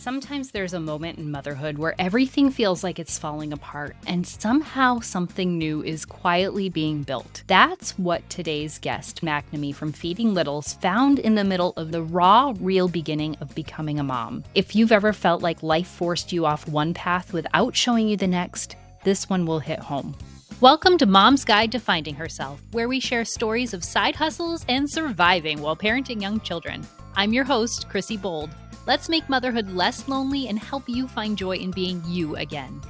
Sometimes there's a moment in motherhood where everything feels like it's falling apart, and somehow something new is quietly being built. That's what today's guest, McNamee from Feeding Littles, found in the middle of the raw, real beginning of becoming a mom. If you've ever felt like life forced you off one path without showing you the next, this one will hit home. Welcome to Mom's Guide to Finding Herself, where we share stories of side hustles and surviving while parenting young children. I'm your host, Chrissy Bold. Let's make motherhood less lonely and help you find joy in being you again.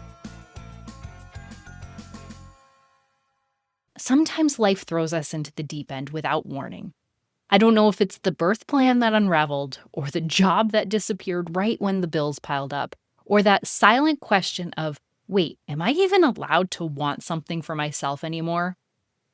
Sometimes life throws us into the deep end without warning. I don't know if it's the birth plan that unraveled, or the job that disappeared right when the bills piled up, or that silent question of, wait, am I even allowed to want something for myself anymore?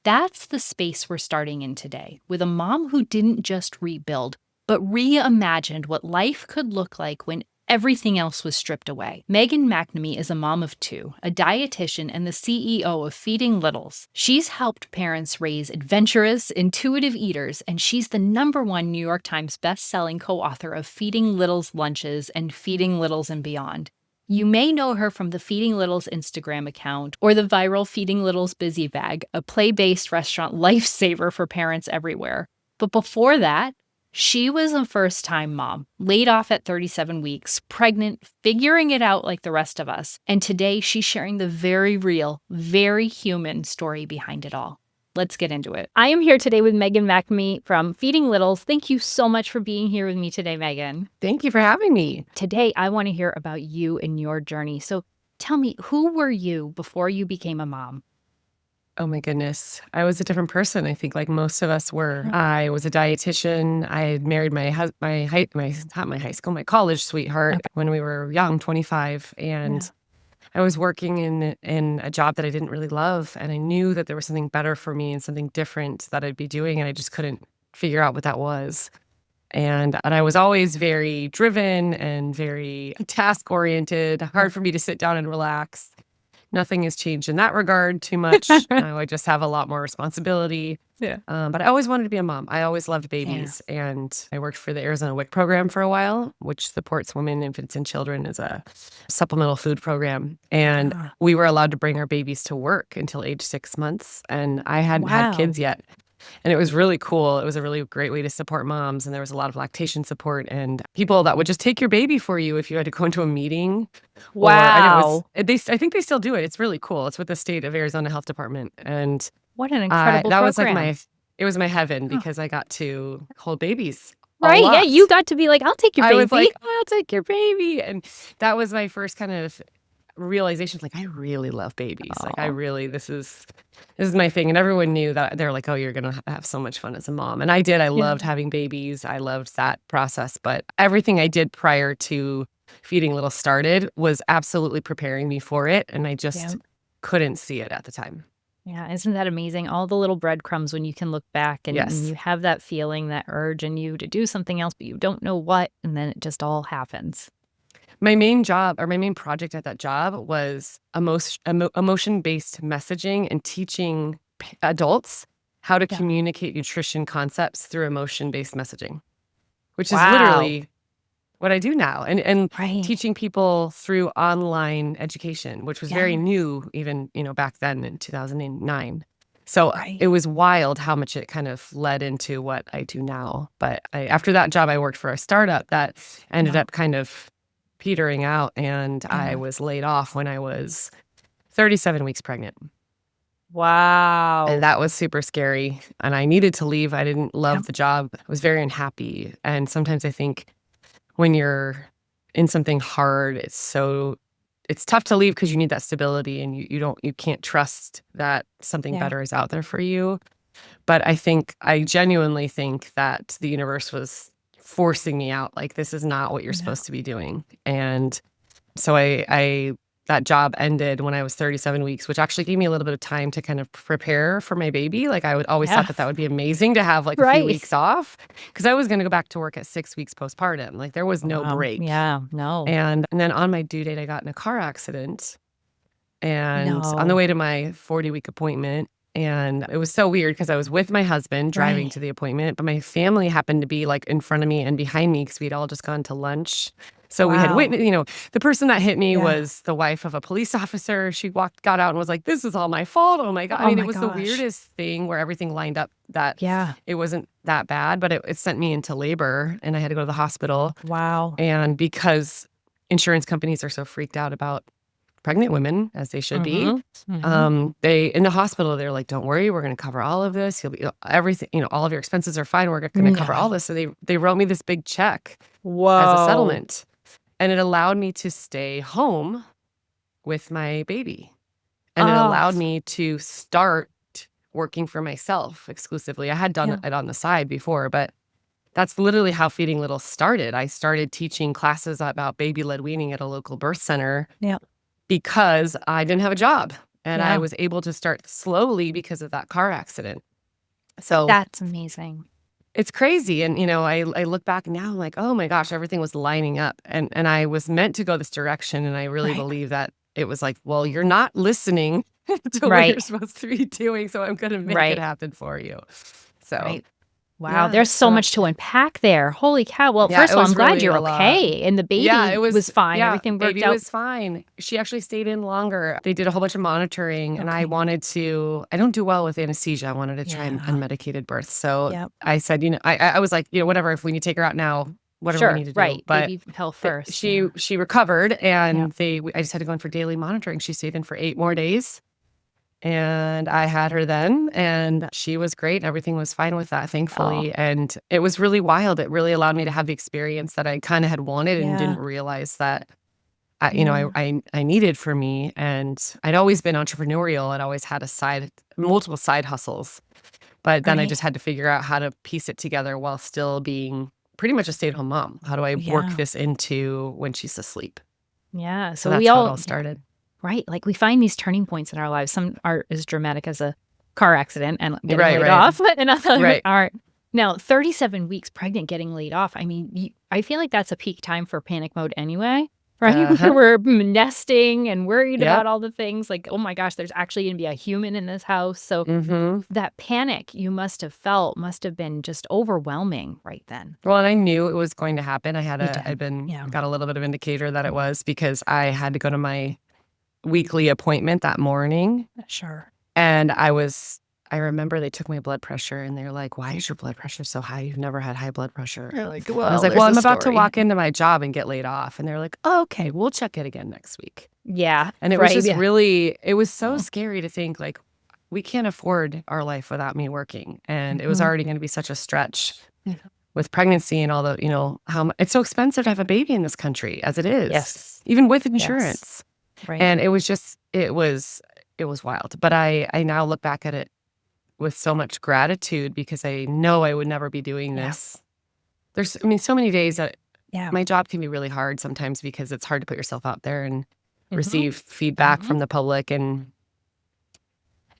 That's the space we're starting in today, with a mom who didn't just rebuild, but reimagined what life could look like when everything else was stripped away. Megan McNamee is a mom of two, a dietitian, and the CEO of Feeding Littles. She's helped parents raise adventurous, intuitive eaters, and she's the #1 New York Times best-selling co-author of Feeding Littles Lunches and Feeding Littles and Beyond. You may know her from the Feeding Littles Instagram account or the viral Feeding Littles Busy Bag, a play-based restaurant lifesaver for parents everywhere. But before that, she was a first-time mom, laid off at 37 weeks, pregnant, figuring it out like the rest of us. And today, she's sharing the very real, very human story behind it all. Let's get into it. I am here today with Megan McNamee from Feeding Littles. Thank you so much for being here with me today, Megan. Thank you for having me. Today, I want to hear about you and your journey. So tell me, who were you before you became a mom? Oh my goodness. I was a different person, I think, like most of us were. I was a dietitian. I had married my college sweetheart when we were young, 25. And I was working in a job that I didn't really love. And I knew that there was something better for me and something different that I'd be doing. And I just couldn't figure out what that was. And I was always very driven and very task-oriented, hard for me to sit down and relax. Nothing has changed in that regard too much. I just have a lot more responsibility. But I always wanted to be a mom. I always loved babies. And I worked for the Arizona WIC program for a while, which supports women, infants, and children as a supplemental food program. And we were allowed to bring our babies to work until age 6 months. And I hadn't had kids yet. And it was really cool. It was a really great way to support moms. And there was a lot of lactation support and people that would just take your baby for you if you had to go into a meeting. Wow. I think they still do it. It's really cool. It's with the state of Arizona Health Department. And what an incredible that program. was it was my heaven because I got to hold babies. Right. Yeah. You got to be like, I'll take your baby. I was like, I'll take your baby. And that was my first kind of realization, like, I really love babies. Like, this is my thing. And everyone knew that. They're like, oh, you're going to have so much fun as a mom. And I did. I loved having babies. I loved that process. But everything I did prior to Feeding Little started was absolutely preparing me for it. And I just couldn't see it at the time. Yeah. Isn't that amazing? All the little breadcrumbs when you can look back and you have that feeling, that urge in you to do something else, but you don't know what. And then it just all happens. My main project at that job was emotion-based messaging and teaching adults how to communicate nutrition concepts through emotion-based messaging, which is literally what I do now. And teaching people through online education, which was very new even, back then in 2009. So it was wild how much it kind of led into what I do now. But after that job, I worked for a startup that ended up kind of petering out, and I was laid off when I was 37 weeks pregnant. Wow. And that was super scary. And I needed to leave. I didn't love the job. I was very unhappy. And sometimes I think when you're in something hard, it's tough to leave because you need that stability and you can't trust that something better is out there for you. But I genuinely think that the universe was forcing me out. Like, this is not what you're supposed to be doing. And so that job ended when I was 37 weeks, which actually gave me a little bit of time to kind of prepare for my baby. Like, I would always thought that would be amazing to have like a few weeks off, because I was going to go back to work at 6 weeks postpartum. Like, there was no break. Yeah, no. And then on my due date, I got in a car accident, and on the way to my 40-week appointment. And it was so weird because I was with my husband driving to the appointment, but my family happened to be like in front of me and behind me because we'd all just gone to lunch So we had Wow. witnessed, the person that hit me Yeah. was the wife of a police officer. She got out and was like, "This is all my fault." Oh my God. I Oh mean, it my was the gosh. weirdest thing where everything lined up that Yeah. it wasn't that bad, but it sent me into labor and I had to go to the hospital. Wow. And because insurance companies are so freaked out about pregnant women, as they should be, they in the hospital, they're like, "Don't worry, we're going to cover all of this. You'll be everything, all of your expenses are fine. We're going to cover all No. this." So they wrote me this big check as a Whoa. settlement. And it allowed me to stay home with my baby. And it Oh, allowed me to start working for myself exclusively. I had done yeah. it on the side before, but that's literally how Feeding Little started. I started teaching classes about baby-led weaning at a local birth center Yeah. because I didn't have a job. And I Yeah. was able to start slowly because of that car accident. So That's amazing. it's crazy. And, I look back now, I'm like, oh my gosh, everything was lining up. And I was meant to go this direction. And I really Right. believe that it was like, well, you're not listening to what Right. you're supposed to be doing. So I'm going to make it Right. happen for you. So, Right. Wow. yeah. There's so So much to unpack there. Holy cow. Well, yeah, first it of all, I'm was glad really you're a lot. okay. And the Yeah, baby it was fine. yeah, Everything worked baby out. was fine. She actually stayed in longer. They did a whole bunch of monitoring and Okay. I don't do well with anesthesia. I wanted to try Yeah. unmedicated birth. So Yep. I said, I was like, whatever, if we need to take her out now, whatever we Sure. need to do. Right. But Baby health first. Yeah. she recovered and Yep. I just had to go in for daily monitoring. She stayed in for 8 more days. And I had her then, and she was great. Everything was fine with that, Oh, thankfully. And it was really wild. It really allowed me to have the experience that I kind of had wanted and yeah. didn't realize that Yeah. I needed for me. And I'd always been entrepreneurial. I'd always had multiple side hustles. But then I Right. just had to figure out how to piece it together while still being pretty much a stay-at-home mom. How do I work Yeah. this into when she's asleep? Yeah. So So we that's how it all, all started. right. Like we find these turning points in our lives. Some are as dramatic as a car accident and getting Right, laid right. off, and other Right. are now 37 weeks pregnant, getting laid off. I mean, I feel like that's a peak time for panic mode anyway, right? Uh-huh. We're nesting and worried Yep. about all the things like, oh my gosh, there's actually going to be a human in this house. So Mm-hmm. that panic you must have felt must have been just overwhelming right then. Well, and I knew it was going to happen. You did. Yeah. Got a little bit of indicator that it was because I had to go to my weekly appointment that morning. Sure. And I remember they took my blood pressure and they're like, "Why is your blood pressure so high? You've never had high blood pressure." You're like, And I was well, like, "Well, there's I'm a about to story. walk into my job and get laid off." And they're like, "Oh, okay, we'll check it again next week." Yeah. And it was right. just Yeah. really, it was so Oh. scary to think like, we can't afford our life without me working. And it was Mhm. already going to be such a stretch Yeah. with pregnancy and all the, it's so expensive to have a baby in this country as it is, Yes. even with Yes. insurance. Right. And it was wild. But I now look back at it with so much gratitude because I know I would never be doing Yeah. this. So many days that Yeah. my job can be really hard sometimes because it's hard to put yourself out there and Mhm. receive feedback from the public, and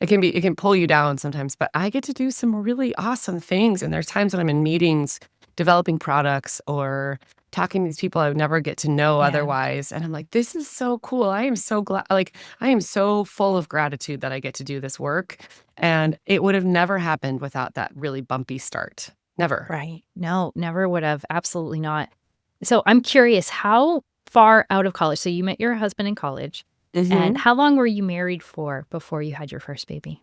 it can pull you down sometimes, but I get to do some really awesome things. And there's times when I'm in meetings developing products or talking to these people I would never get to know Yeah. otherwise. And I'm like, this is so cool. I am so glad. Like, I am so full of gratitude that I get to do this work. And it would have never happened without that really bumpy start. Never. Right. No, never would have. Absolutely not. So I'm curious, how far out of college? So you met your husband in college, Mhm. and how long were you married for before you had your first baby?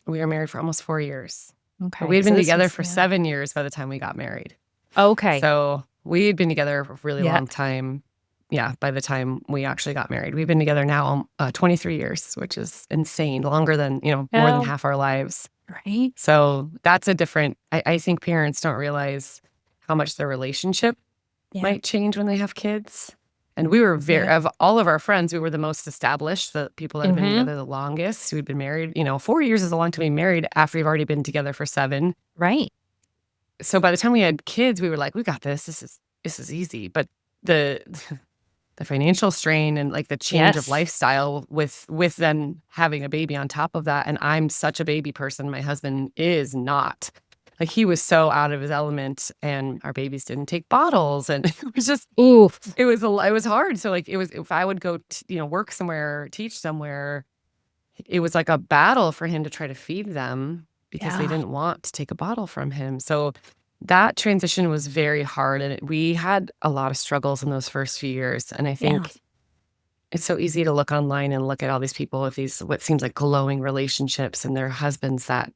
We were married for almost 4 years. Okay. But we had so been this together was- for yeah. 7 years by the time we got married. Okay. So we had been together for a really Yeah. long time. Yeah, by the time we actually got married. We've been together now 23 years, which is insane, longer than, more than Well, half our lives. right. So that's a different, I think parents don't realize how much their relationship Yeah. might change when they have kids. And we were Yeah. of all of our friends, we were the most established, the people that have been Mhm. together the longest. We'd been married, 4 years is a long time to be married after you've already been together for 7. Right. So by the time we had kids, we were like, we got this. This is easy. But the the financial strain and like the change of Yes. lifestyle with then having a baby on top of that. And I'm such a baby person. My husband is not. Like, he was so out of his element, and our babies didn't take bottles, and it was just Oof. it was hard. So like, it was, if I would go work somewhere, teach somewhere, it was like a battle for him to try to feed them because they Yeah. didn't want to take a bottle from him. So that transition was very hard, and we had a lot of struggles in those first few years. And I Yeah. think it's so easy to look online and look at all these people with these what seems like glowing relationships and their husbands that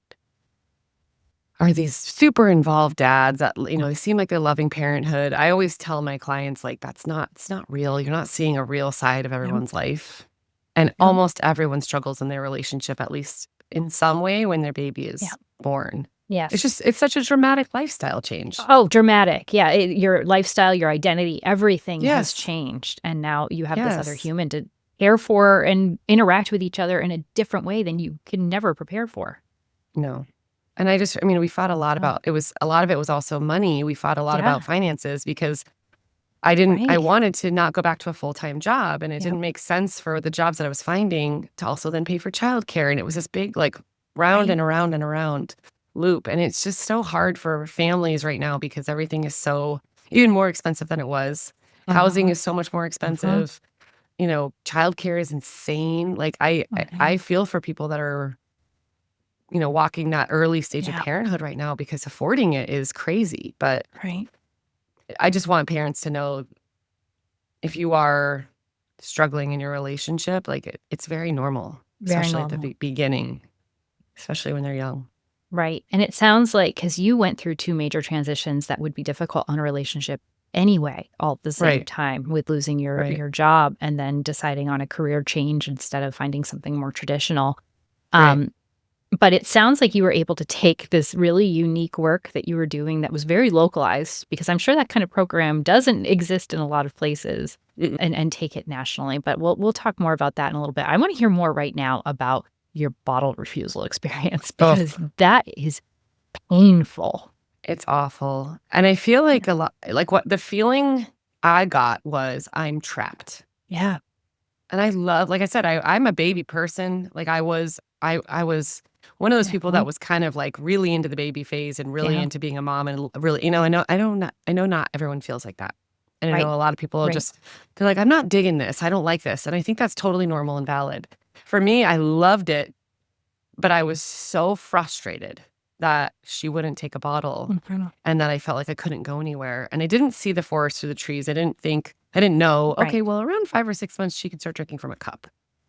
are these super involved dads that, they seem like they're loving parenthood. I always tell my clients, like, it's not real. You're not seeing a real side of Yep. everyone's life. And Yep. almost everyone struggles in their relationship, at least in some way, when their baby is Yep. born. Yes. It's such a dramatic lifestyle change. Oh, dramatic. Yeah, your lifestyle, your identity, everything has Yes. changed, and now you have this other Yes. human to care for and interact with each other in a different way than you can never prepare for. No. And we fought a lot Oh. about a lot of it was also money. We fought a lot Yeah. about finances because I Right. wanted to not go back to a full-time job, and it Yep. didn't make sense for the jobs that I was finding to also then pay for childcare. And it was this big, like, round Right. and around and around loop. And it's just so hard for families right now because everything is so even more expensive than it was. Housing is so much more expensive. Childcare is insane. Like, I feel for people that are, walking that early stage of Yeah. parenthood right now because affording it is crazy. But Right. I just want parents to know, if you are struggling in your relationship, like, it's very normal, Very especially at the normal. beginning, especially when they're young. Right, and it sounds like because you went through 2 major transitions that would be difficult on a relationship anyway, all at the same Right. time with losing your Right. your job and then deciding on a career change instead of finding something more traditional. Right. But it sounds like you were able to take this really unique work that you were doing that was very localized, because I'm sure that kind of program doesn't exist in a lot of places, Mm-mm. and take it nationally. But we'll talk more about that in a little bit. I want to hear more right now about your bottle refusal experience Oh, because that is painful. it's awful. And I feel like a lot, like, what the feeling I got was I'm trapped. Yeah. And I love, like I said, I'm a baby person. Like, I was one of those people that was kind of like really into the baby phase and really Yeah. into being a mom, and really, I know not everyone feels like that. And I Right. know a lot of people are Right. they're like, I'm not digging this. I don't like this. And I think that's totally normal and valid. For me, I loved it, but I was so frustrated that she wouldn't take a bottle and that I felt like I couldn't go anywhere. And I didn't see the forest through the trees. I didn't know, Right. okay, well, around 5 or 6 months, she could start drinking from a cup.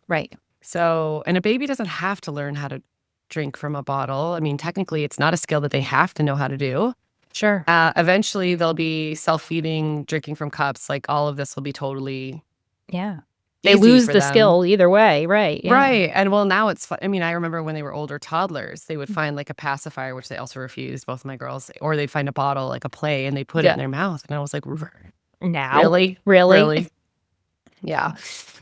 Right. So, and a baby doesn't have to learn how to drink from a bottle. I mean, technically, it's not a skill that they have to know how to do. Sure. Eventually, they'll be self-feeding, drinking from cups. Like, all of this will be totally Yeah. They easy lose for the them. skill either way. Right. Yeah. Right. And well, now it's fun. I mean, I remember when they were older toddlers, they would find like a pacifier, which they also refused, both of my girls, or they'd find a bottle, like a play, and they put it Yeah. in their mouth. And I was like, Now. really? Really? Really? Yeah.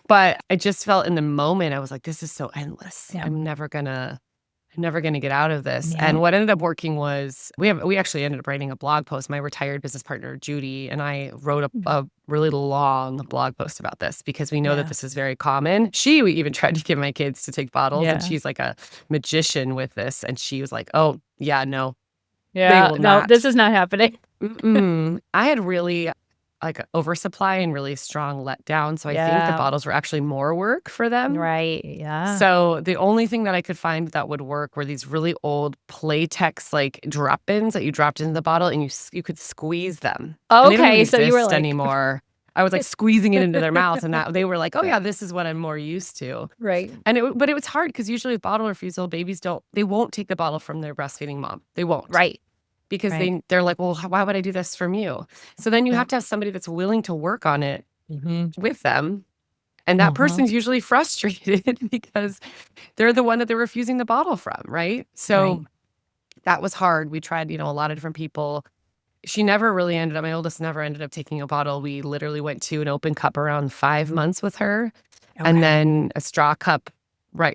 But I just felt in the moment, I was like, this is so endless. Yeah. I'm never gonna get out of this. Yeah. And what ended up working was we actually ended up writing a blog post. My retired business partner, Judy, and I wrote a really long blog post about this because we know that this is very common. We even tried to get my kids to take bottles, and she's like a magician with this. And she was like, oh, yeah, no, Yeah. they will No, not. this is not happening. I had really like oversupply and really strong letdown. So I think the bottles were actually more work for them. Right. Yeah. So the only thing that I could find that would work were these really old Playtex like drop-ins that you dropped into the bottle and you could squeeze them. And they don't Okay. even So you were exist like, anymore. I was like squeezing it into their mouth, and that they were like, "Oh yeah, this is what I'm more used to." right. And but it was hard because usually with bottle refusal, babies they won't take the bottle from their breastfeeding mom. They won't. Right. Because Right. they're like, well, why would I do this from you? So then you have to have somebody that's willing to work on it with them. And that person's usually frustrated because they're the one that they're refusing the bottle from, right? So that was hard. We tried, a lot of different people. My oldest never ended up taking a bottle. We literally went to an open cup around 5 months with her, and then a straw cup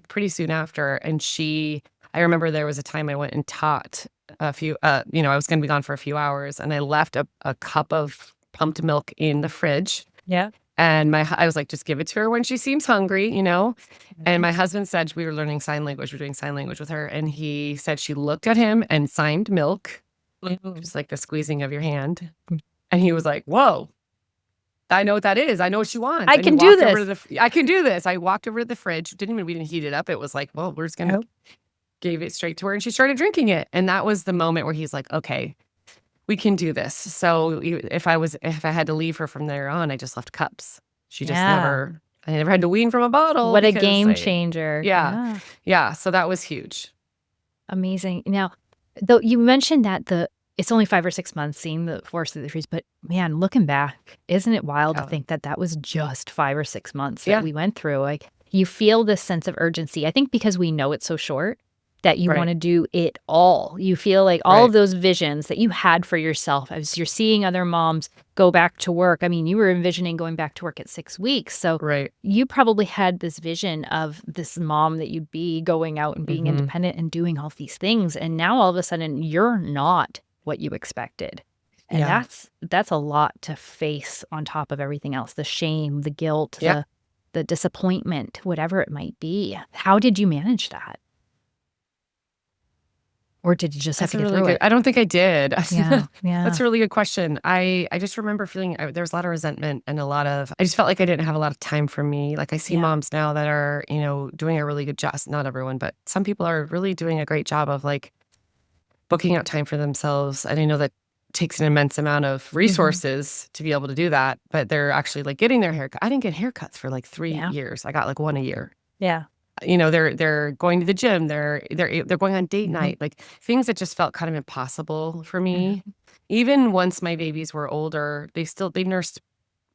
pretty soon after. And I remember there was a time I went and taught a few, I was going to be gone for a few hours, and I left a cup of pumped milk in the fridge. Yeah. And I was like, just give it to her when she seems hungry, And my husband said, we were learning sign language. We're doing sign language with her. And he said she looked at him and signed milk, just like the squeezing of your hand. And he was like, whoa, I know what that is. I know what she wants. I And can he do walked over this. I can do this. I walked over to the fridge. We didn't heat it up. It was like, well, we're just going to gave it straight to her, and she started drinking it. And that was the moment where he's like, okay, we can do this. So if I had to leave her from there on, I just left cups. She just Yeah. I never had to wean from a bottle What a because game changer. yeah. Yeah. Yeah. So that was huge. Amazing. Now, though you mentioned that it's only 5 or 6 months seeing the forest through the trees, but man, looking back, isn't it wild to Yeah. think that that was just 5 or 6 months that Yeah. we went through? Like, you feel this sense of urgency. I think because we know it's so short that you Right. wanna do it all. You feel like all of Right. those visions that you had for yourself as you're seeing other moms go back to work. I mean, you were envisioning going back to work at 6 weeks, so Right. you probably had this vision of this mom that you'd be going out and being Mm-hmm. independent and doing all these things, and now all of a sudden you're not what you expected. And Yeah. that's a lot to face on top of everything else, the shame, the guilt, Yeah. the disappointment, whatever it might be. How did you manage that? Or did you just have That's to a get really through good. it? I don't think I did. Yeah, That's yeah, a really good question. I just remember feeling there was a lot of resentment and I just felt like I didn't have a lot of time for me. Like I see yeah. moms now that are, doing a really good job. Not everyone, but some people are really doing a great job of like booking out time for themselves. And I know that takes an immense amount of Mhm. resources to be able to do that, but they're actually like getting their haircut. I didn't get haircuts for like 3 Yeah, years. I got like one a year. yeah. They're going to the gym, they're going on date Mhm, night, like, things that just felt kind of impossible for me. mhm. Even once my babies were older, they nursed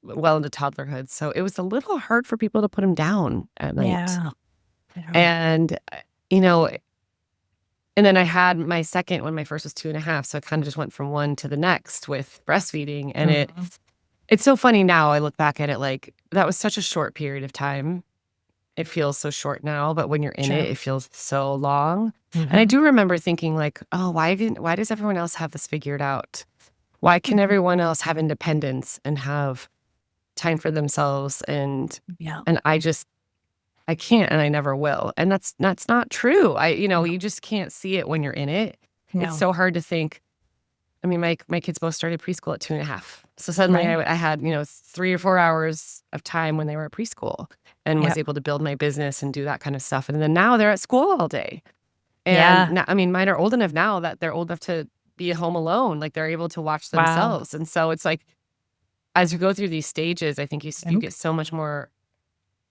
well into toddlerhood, so it was a little hard for people to put them down at night. Yeah, yeah. And, you know and then I had my second when my first was 2.5, so it kinda just went from one to the next with breastfeeding, and Mhm. it's so funny now, I look back at it like, that was such a short period of time. It feels so short now, but when you're in it, Sure. it feels so long. And I Mhm, do remember thinking like, "Oh, why does everyone else have this figured out? Why can mhm. everyone else have independence and have time for themselves Yeah, and I can't and I never will." And that's not true. no, You just can't see it when you're in it. It's no. so hard to think. I mean, my kids both started preschool at 2.5. So suddenly Right. I had, 3 or 4 hours of time when they were at preschool and was Yep. able to build my business and do that kind of stuff. And then now they're at school all day. And Yeah. now, I mean, mine are old enough now that they're old enough to be at home alone. Like they're able to watch Wow. themselves. And so it's like, as you go through these stages, I think you Okay. get so much more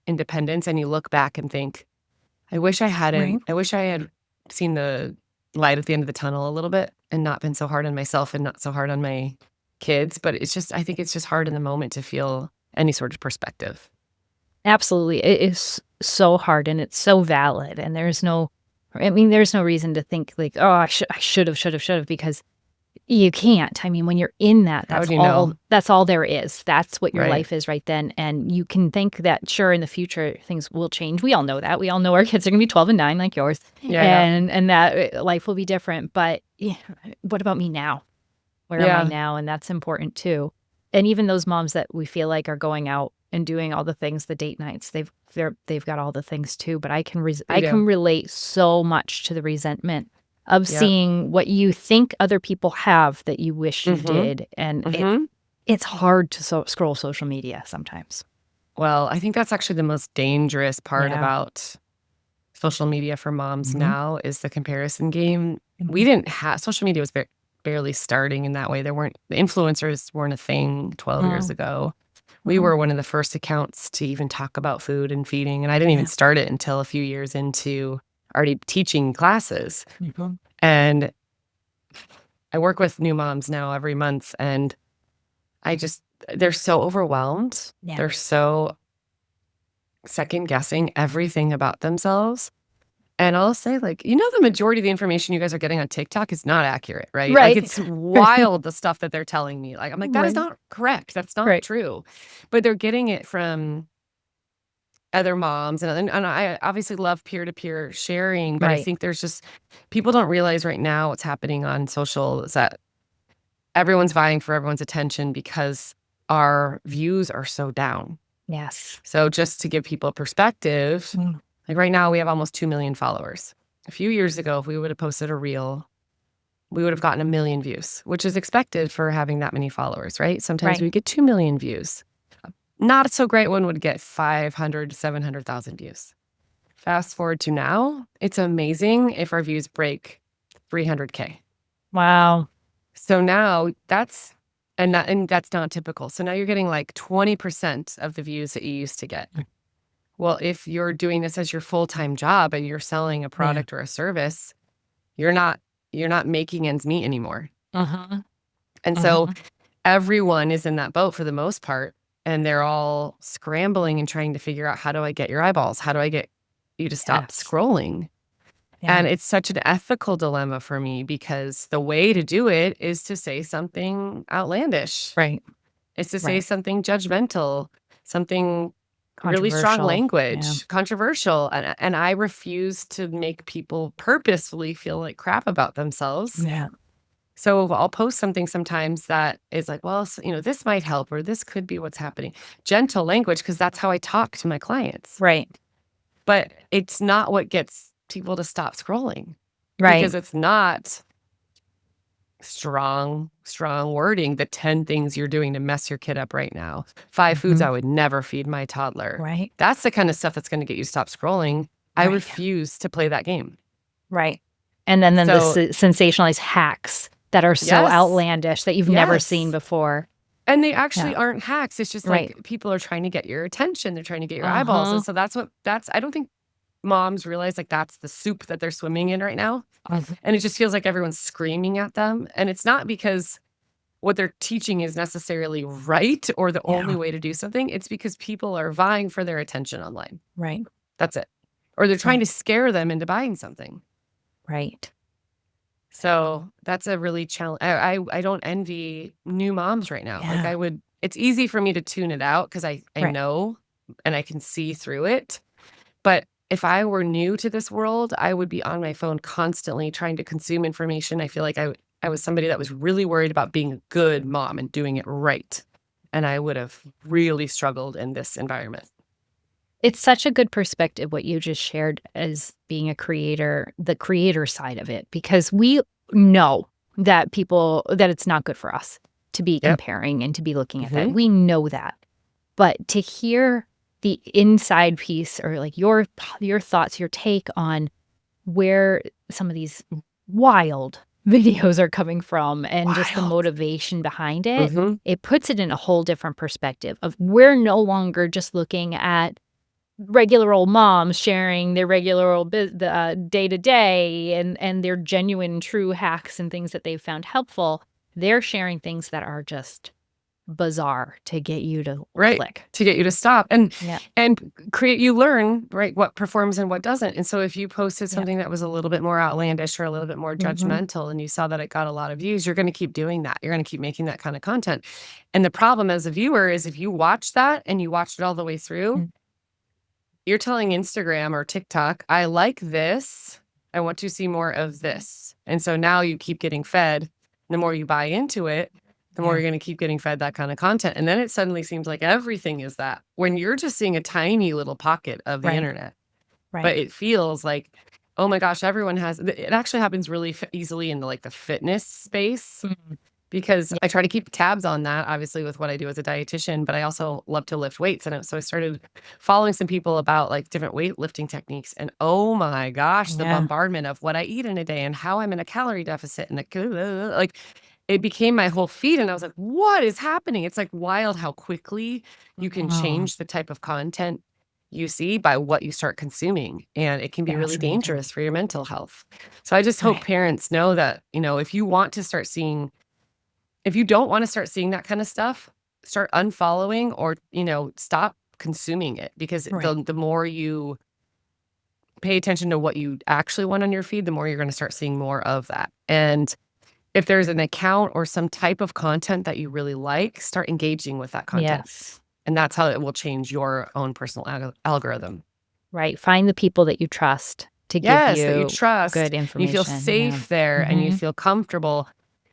independence and you look back and think, Right. I wish I had seen the light at the end of the tunnel a little bit and not been so hard on myself and not so hard on my kids. But I think it's just hard in the moment to feel any sort of perspective. Absolutely. It is so hard and it's so valid, and there's no reason to think like, "Oh, I should have," because you can't. I mean, when you're in that, How would you know? that's all there is. That's what your Right. life is right then, and you can think that, sure, in the future, things will change. We all know that. We all know our kids are gonna be 12 and 9 like yours, Yeah. Yeah. and that, life will be different, but, yeah, what about me now? Where am I Yeah. now? And that's important too. And even those moms that we feel like are going out and doing all the things, the date nights, they've got all the things too, but They I can do. relate so much to the resentment of Yep. seeing what you think other people have that you wish you Mm-hmm. did, and Mm-hmm. it's hard to scroll social media sometimes. Well, I think that's actually the most dangerous part Yeah. about social media for moms Mhm. now is the comparison game. We Mhm. didn't have social media was barely starting in that way. The influencers weren't a thing 12 years Mm, ago. We mhm. were one of the first accounts to even talk about food and feeding, and I didn't even Yeah. start it until a few years into already teaching classes. Mhm. And I work with new moms now every month, and I just they're so overwhelmed. Yeah. They're so second guessing everything about themselves. And I'll say, like, the majority of the information you guys are getting on TikTok is not accurate, right? Like, Right. it's wild the stuff that they're telling me. Like, I'm like, that is Right. not correct. That's not Right. true. But they're getting it from other moms. And I obviously love peer to peer sharing, but I Right. think there's just people don't realize right now what's happening on social is that everyone's vying for everyone's attention because our views are so down. Yes. So just to give people perspective, Mm. like right now we have almost 2 million followers. A few years ago, if we would have posted a reel, we would have gotten 1 million views, which is expected for having that many followers, right? Sometimes Right. we get 2 million views. Not so great one would get 500 to 700,000 views. Fast forward to now, it's amazing if our views break 300K. Wow. So now that's not typical. So now you're getting like 20% of the views that you used to get. Well, if you're doing this as your full-time job and you're selling a Yeah. product or a service, you're not making ends meet anymore. Uh-huh. And so everyone is in that boat for the most part, and they're all scrambling and trying to figure out, how do I get your eyeballs? How do I get you to stop Yes. scrolling? Yeah. And it's such an ethical dilemma for me, because the way to do it is to say something outlandish. Right. It's to say Right. something judgmental, something really strong Controversial. Yeah. language, controversial. And I refuse to make people purposefully feel like crap about themselves. Yeah. So I'll post something sometimes that is like, well, this might help, or this could be what's happening. Gentle language, because that's how I talk to my clients. Right. But it's not what gets people to stop scrolling, Right. because it's not strong wording. The 10 things you're doing to mess your kid up right now. 5 foods I would never feed my toddler. Right. That's the kind of stuff that's going to get you to stop scrolling. I Right. refuse to play that game. Right. And then the So- sensationalized hacks that are so Yes. outlandish that you've never Yes. seen before. And they actually Yeah. aren't hacks. It's just Right. like people are trying to get your attention. They're trying to get your eyeballs. And so I don't think moms realize like that's the soup that they're swimming in right now. And it just feels like everyone's screaming at them. And it's not because what they're teaching is necessarily right or the only way to do something. It's because people are vying for their attention online. Right. That's it. Or they're trying to scare them into buying something. Right. So that's a really challenge. I don't envy new moms right now. Yeah. Like it's easy for me to tune it out because I Right. know and I can see through it. But if I were new to this world, I would be on my phone constantly trying to consume information. I feel like I was somebody that was really worried about being a good mom and doing it right. And I would have really struggled in this environment. It's such a good perspective what you just shared as being a creator, the creator side of it, because we know that that it's not good for us to be comparing and to be looking at that. We know that. But to hear the inside piece, or like your thoughts, your take on where some of these wild videos are coming from and just the motivation behind it, it puts it in a whole different perspective of we're no longer just looking at regular old moms sharing their regular old day-to-day and their genuine true hacks and things that they've found helpful. They're sharing things that are just bizarre to get you to click, to get you to stop and Yeah. create. You learn what performs and what doesn't. And so if you posted something that was a little bit more outlandish or a little bit more judgmental and you saw that it got a lot of views, you're going to keep doing that. You're going to keep making that kind of content. And the problem as a viewer is if you watch that and you watched it all the way through, you're telling Instagram or TikTok, I like this. I want to see more of this. And so now you keep getting fed. The more you buy into it, the more you're going to keep getting fed that kind of content. And then it suddenly seems like everything is that, when you're just seeing a tiny little pocket of the internet. But it feels like, oh my gosh, everyone has. It actually happens really easily in the fitness space. Because I try to keep tabs on that, obviously, with what I do as a dietitian, but I also love to lift weights. And so I started following some people about different weightlifting techniques. And oh my gosh, the bombardment of what I eat in a day and how I'm in a calorie deficit and it became my whole feed. And I was like, what is happening? It's wild how quickly you can change the type of content you see by what you start consuming. And it can be really dangerous for your mental health. So I just hope parents know that, if you don't want to start seeing that kind of stuff, start unfollowing or, stop consuming it. Because the more you pay attention to what you actually want on your feed, the more you're going to start seeing more of that. And if there's an account or some type of content that you really like, start engaging with that content. Yes. And that's how it will change your own personal algorithm. Right. Find the people that you trust to give Yes, you that you trust. good information. You feel safe there and you feel comfortable.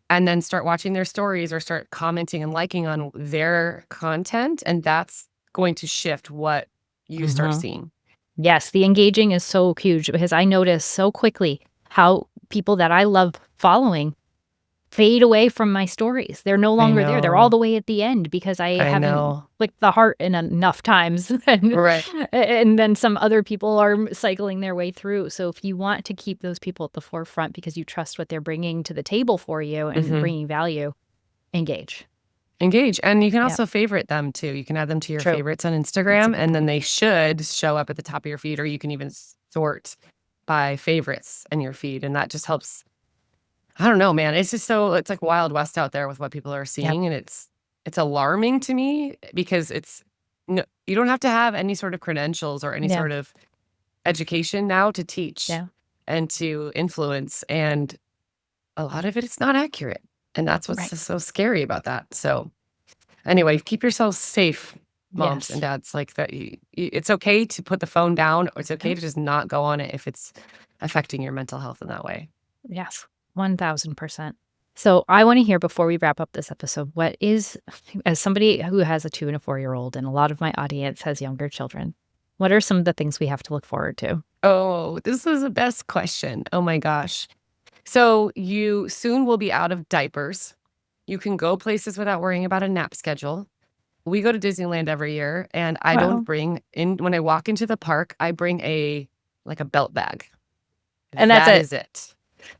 And then start watching their stories or start commenting and liking on their content. And that's going to shift what you start seeing. Yes, the engaging is so huge because I notice so quickly how people that I love following fade away from my stories. They're no I longer there. They're all know. the way at the end because I I haven't know. clicked the heart enough times. Right. And then some other people are cycling their way through. So if you want to keep those people at the forefront because you trust what they're bringing to the table for you and Mhm. bringing value, engage. Engage. And you can Yeah. also favorite them too. You can add them to your True. favorites on That's a Instagram, good and then point. they should show up at the top of your feed, or you can even sort by favorites in your feed. And that just helps. I don't know, man. It's just it's like Wild West out there with what people are Yep. seeing. And it's alarming to me because no, you don't have to have any sort of credentials or any Yeah. sort of education now to teach Yeah. and to influence. And a lot of it is not accurate. And that's what's Right. just so scary about that. So anyway, keep yourselves safe, moms and Yes. dads. Like that, it's okay to put the phone down, or it's okay Yep. to just not go on it if it's affecting your mental health in that way. Yes. 1000%. So I want to hear before we wrap up this episode, what is, as somebody who has a 2 and a 4-year-old, and a lot of my audience has younger children, what are some of the things we have to look forward to? Oh, this is the best question. Oh my gosh. So you soon will be out of diapers. You can go places without worrying about a nap schedule. We go to Disneyland every year, and I don't Wow. bring in when I walk into the park, I bring a belt bag. And that's That it. is it.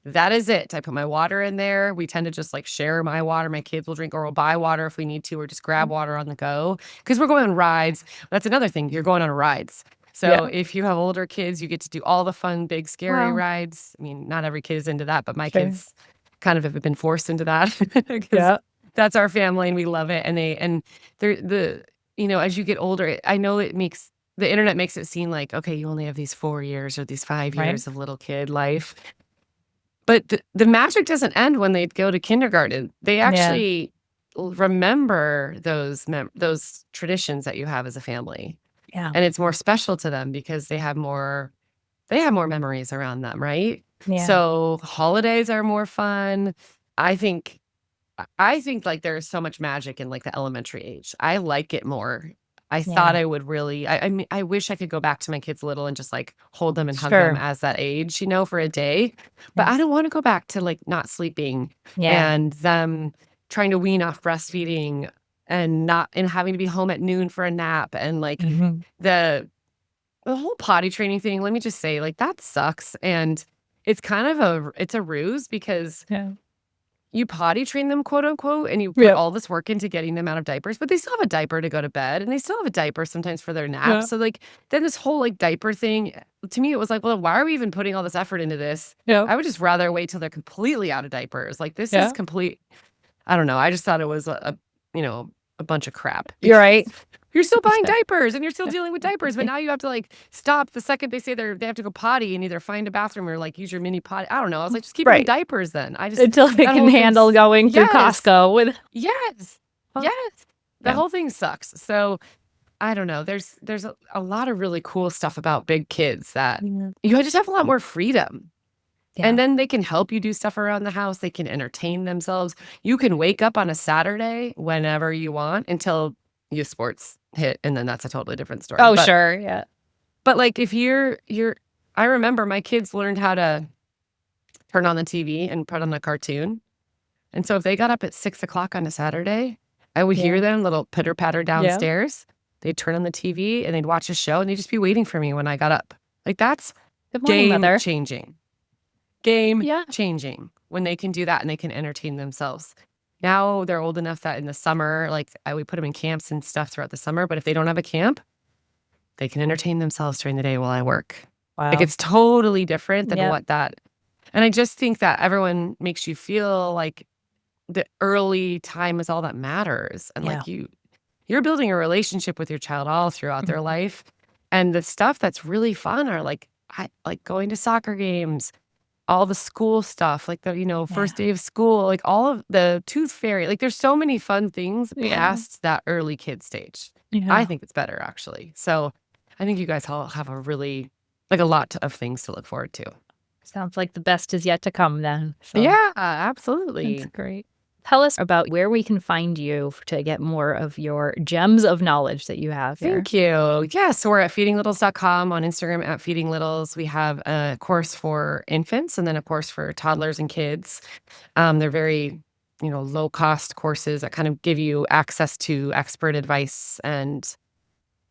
That is it. I put my water in there. We tend to just like share my water. My kids will drink, or we'll buy water if we need to, or just grab water on the go because we're going on rides. That's another thing. You're going on rides. So Yeah. if you have older kids, you get to do all the fun, big, scary Wow. rides. I mean, not every kid is into that, but my Sure. kids kind of have been forced into that because Yeah. that's our family and we love it. And as you get older, I know the internet makes it seem like, okay, you only have these 4 years or these 5 Right. years of little kid life. But the magic doesn't end when they go to kindergarten. They Yeah. actually remember those traditions that you have as a family. Yeah. And it's more special to them because they have more memories around them, right? Yeah. So holidays are more fun. I think like there's so much magic in like the elementary age. I like it more. I thought Yeah. I would really I mean, I wish I could go back to my kids little and just like hold them and hug them Sure. as that age, for a day. But Yeah. I don't want to go back to like not sleeping Yeah. and them trying to wean off breastfeeding and having to be home at noon for a nap and like Mhm. the whole potty training thing. Let me just say, like, that sucks. And it's kind of it's a ruse because Yeah. you potty train them, quote unquote, and you put Yep. all this work into getting them out of diapers, but they still have a diaper to go to bed and they still have a diaper sometimes for their naps. Yeah. So like then this whole like diaper thing, to me, it was like, well, why are we even putting all this effort into this? Yep. I would just rather wait till they're completely out of diapers. Like this Yeah. is complete. I don't know. I just thought it was a bunch of crap. You're right. You're still buying Yeah. diapers and you're still dealing with diapers, but now you have to like stop the second they say they have to go potty and either find a bathroom or like use your mini potty. I don't know. I was like, just keep them in Right. diapers then. Until they that can whole handle thing's- going through Yes. Costco with. Yes. Huh. Yes. The Yeah. whole thing sucks. So I don't know. There's a lot of really cool stuff about big kids that you just have a lot more freedom. Yeah. And then they can help you do stuff around the house. They can entertain themselves. You can wake up on a Saturday whenever you want until youth sports hit, and then that's a totally different story. Oh, But sure. Yeah. but like if I remember my kids learned how to turn on the TV and put on a cartoon. And so if they got up at 6 o'clock on a Saturday, I would hear Yeah. them little pitter patter downstairs. They'd turn on the TV and they'd watch a show and they'd just be waiting for me when I got up. Like that's Good morning, game Mother. changing. Game Yeah. changing when they can do that and they can entertain themselves. Now they're old enough that in the summer, like we put them in camps and stuff throughout the summer. But if they don't have a camp, they can entertain themselves during the day while I work. Wow. Like it's totally different than Yep. what that. And I just think that everyone makes you feel like the early time is all that matters. And like you're building a relationship with your child all throughout their life. And the stuff that's really fun are like going to soccer games, all the school stuff, like the, first day of school, like all of the tooth fairy. Like there's so many fun things Yeah. past that early kid stage. Yeah. I think it's better actually. So I think you guys all have a really like a lot of things to look forward to. Sounds like the best is yet to come then. So Yeah, absolutely. that's great. Tell us about where we can find you to get more of your gems of knowledge that you have here. Thank you. Yeah, so we're at feedinglittles.com, on Instagram at feedinglittles. We have a course for infants and then a course for toddlers and kids. They're very, low cost courses that kind of give you access to expert advice and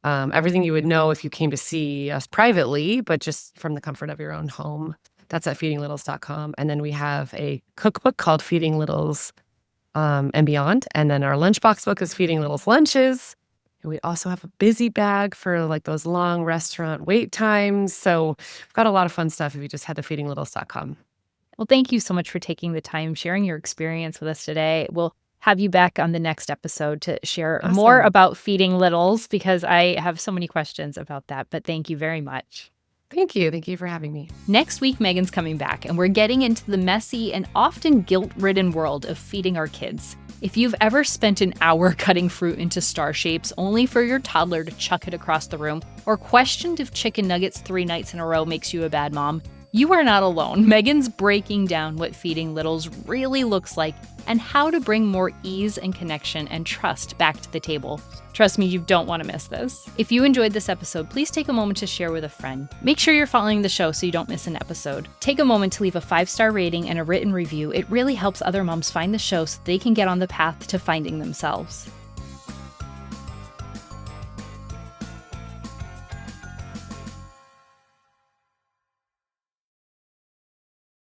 everything you would know if you came to see us privately, but just from the comfort of your own home. That's at feedinglittles.com. And then we have a cookbook called Feeding Littles and Beyond. And then our lunchbox book is Feeding Littles Lunches. And we also have a busy bag for like those long restaurant wait times. So we've got a lot of fun stuff if you just head to feedinglittles.com. Well, thank you so much for taking the time, sharing your experience with us today. We'll have you back on the next episode to share more about feeding littles because I have so many questions about that. But thank you very much. Thank you. Thank you for having me. Next week, Megan's coming back, and we're getting into the messy and often guilt-ridden world of feeding our kids. If you've ever spent an hour cutting fruit into star shapes only for your toddler to chuck it across the room, or questioned if chicken nuggets 3 nights in a row makes you a bad mom, you are not alone. Megan's breaking down what feeding littles really looks like and how to bring more ease and connection and trust back to the table. Trust me, you don't want to miss this. If you enjoyed this episode, please take a moment to share with a friend. Make sure you're following the show so you don't miss an episode. Take a moment to leave a 5-star rating and a written review. It really helps other moms find the show so they can get on the path to finding themselves.